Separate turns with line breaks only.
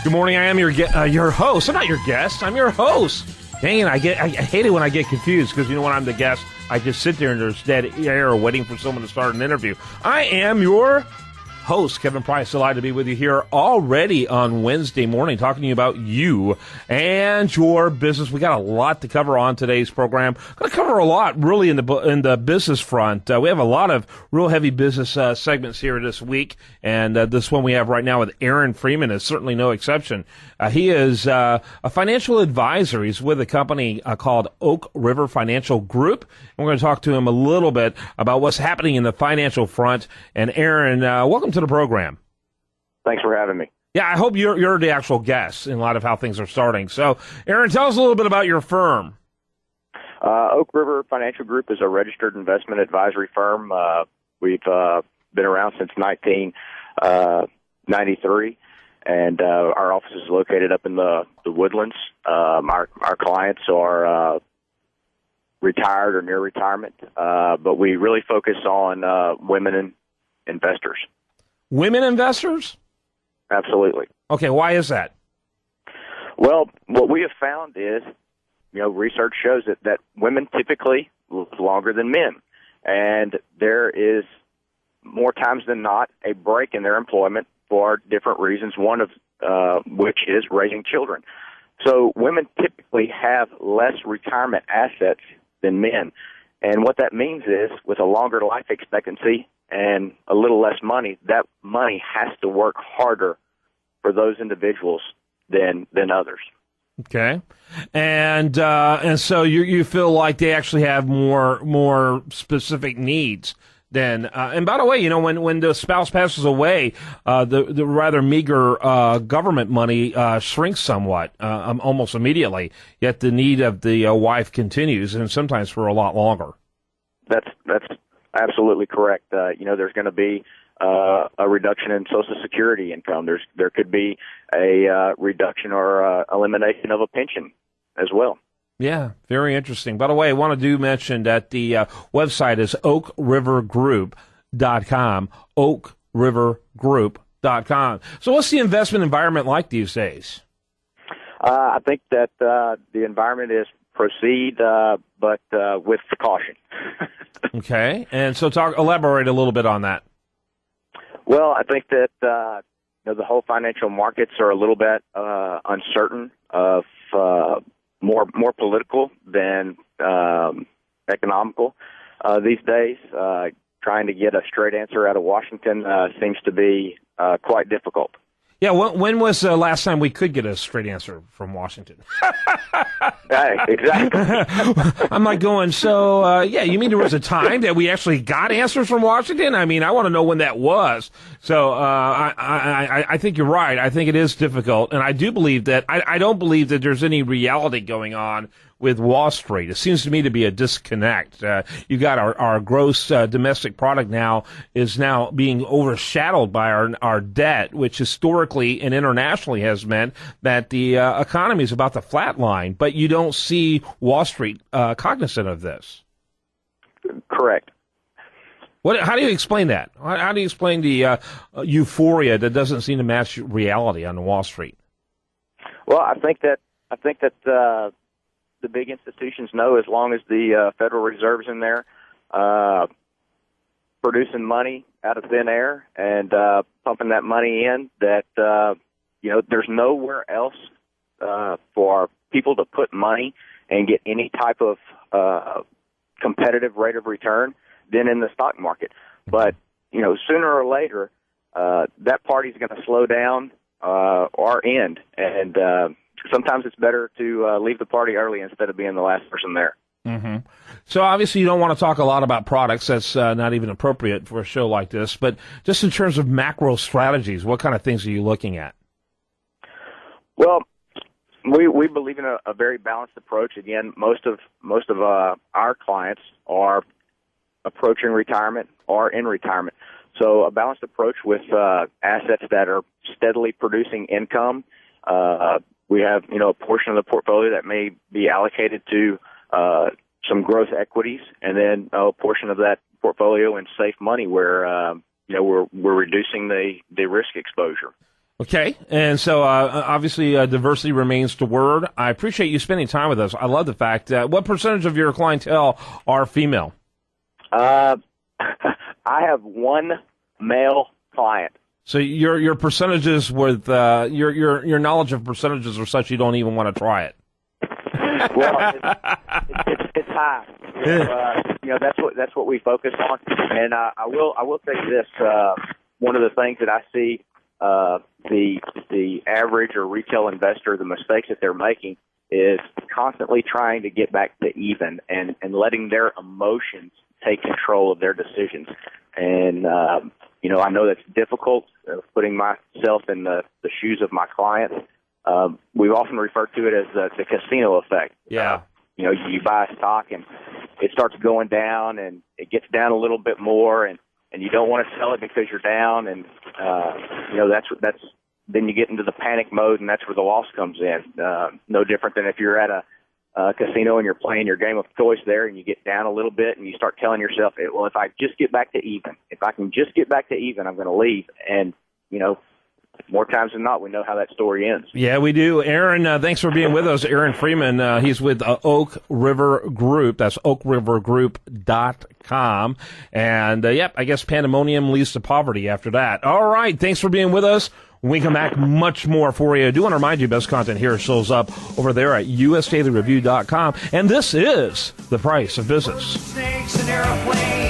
Good morning. I am your host. I'm not your guest. I'm your host. Dang it, I hate it when I get confused because, when I'm the guest, I just sit there and there's dead air waiting for someone to start an interview. I am your host, Kevin Price. Delighted to be with you here already on Wednesday morning, talking to you about you and your business. We got a lot to cover on today's program. Going to cover a lot, really, in the business front. We have a lot of real heavy business segments here this week, and this one we have right now with Aaron Freeman is certainly no exception. He is a financial advisor. He's with a company called Oak River Financial Group. And we're going to talk to him a little bit about what's happening in the financial front. And Aaron, welcome to the program.
Thanks for having me.
Yeah, I hope you're the actual guest in a lot of how things are starting. So, Aaron, tell us a little bit about your firm.
Oak River Financial Group is a registered investment advisory firm. We've been around since 1993, and our office is located up in the Woodlands. Our clients are retired or near retirement, but we really focus on women investors.
Women investors?
Absolutely.
Okay, why is that?
Well, what we have found is, research shows that women typically live longer than men, and there is more times than not a break in their employment for different reasons, one of which is raising children. So women typically have less retirement assets than men, and what that means is, with a longer life expectancy and a little less money, that money has to work harder for those individuals than others.
Okay, and so you feel like they actually have more specific needs than. And by the way, when the spouse passes away, the rather meager government money shrinks somewhat, almost immediately. Yet the need of the wife continues, and sometimes for a lot longer. That's
absolutely correct. There's going to be a reduction in Social Security income. There could be a reduction or elimination of a pension as well.
Yeah, very interesting. By the way, I want to mention that the website is oakrivergroup.com, oakrivergroup.com. So what's the investment environment like these days?
I think that the environment is proceed, but with caution.
Okay, and so elaborate a little bit on that.
Well, I think that the whole financial markets are a little bit uncertain, of more political than economical these days. Trying to get a straight answer out of Washington seems to be quite difficult.
Yeah, when was the last time we could get a straight answer from Washington?
Exactly.
I'm like going, you mean there was a time that we actually got answers from Washington? I mean, I want to know when that was. So I think you're right. I think it is difficult. And I do believe that, I don't believe that there's any reality going on with Wall Street. It seems to me to be a disconnect. You got our gross domestic product is now being overshadowed by our debt, which historically and internationally has meant that the economy is about to flatline. But you don't see Wall Street cognizant of this.
Correct.
How do you explain that? How do you explain the euphoria that doesn't seem to match reality on Wall Street?
Well, I think that the big institutions know, as long as the Federal Reserve's in there producing money out of thin air and pumping that money in, that there's nowhere else for people to put money and get any type of competitive rate of return than in the stock market. But sooner or later, that party's going to slow down or end, and sometimes it's better to leave the party early instead of being the last person there.
Mm-hmm. So obviously you don't want to talk a lot about products. That's not even appropriate for a show like this. But just in terms of macro strategies, what kind of things are you looking at?
Well, we believe in a very balanced approach. Again, most of our clients are approaching retirement or in retirement. So a balanced approach with assets that are steadily producing income. We have, a portion of the portfolio that may be allocated to some growth equities, and then a portion of that portfolio in safe money where, we're reducing the risk exposure.
Okay, and so obviously diversity remains the word. I appreciate you spending time with us. I love the fact what percentage of your clientele are female?
I have one male client.
So your percentages with your knowledge of percentages are such you don't even want to try it.
Well, it's high. That's what we focus on. And I will tell you this. One of the things that I see the average or retail investor, the mistakes that they're making is constantly trying to get back to even and letting their emotions take control of their decisions. And, I know that's difficult, putting myself in the shoes of my clients. We've often referred to it as the casino effect.
Yeah.
You buy a stock and it starts going down and it gets down a little bit more and you don't want to sell it because you're down and, that's then you get into the panic mode and that's where the loss comes in. No different than if you're at a casino and you're playing your game of choice there and you get down a little bit and you start telling yourself, well, if I just get back to even, if I can just get back to even, I'm going to leave. And, more times than not, we know how that story ends.
Yeah, we do. Aaron, thanks for being with us. Aaron Freeman, he's with Oak River Group. That's oakrivergroup.com. And, I guess pandemonium leads to poverty after that. All right, thanks for being with us. When we come back, much more for you. I do want to remind you, best content here shows up over there at usdailyreview.com. And this is The Price of Business. Snakes and airplanes.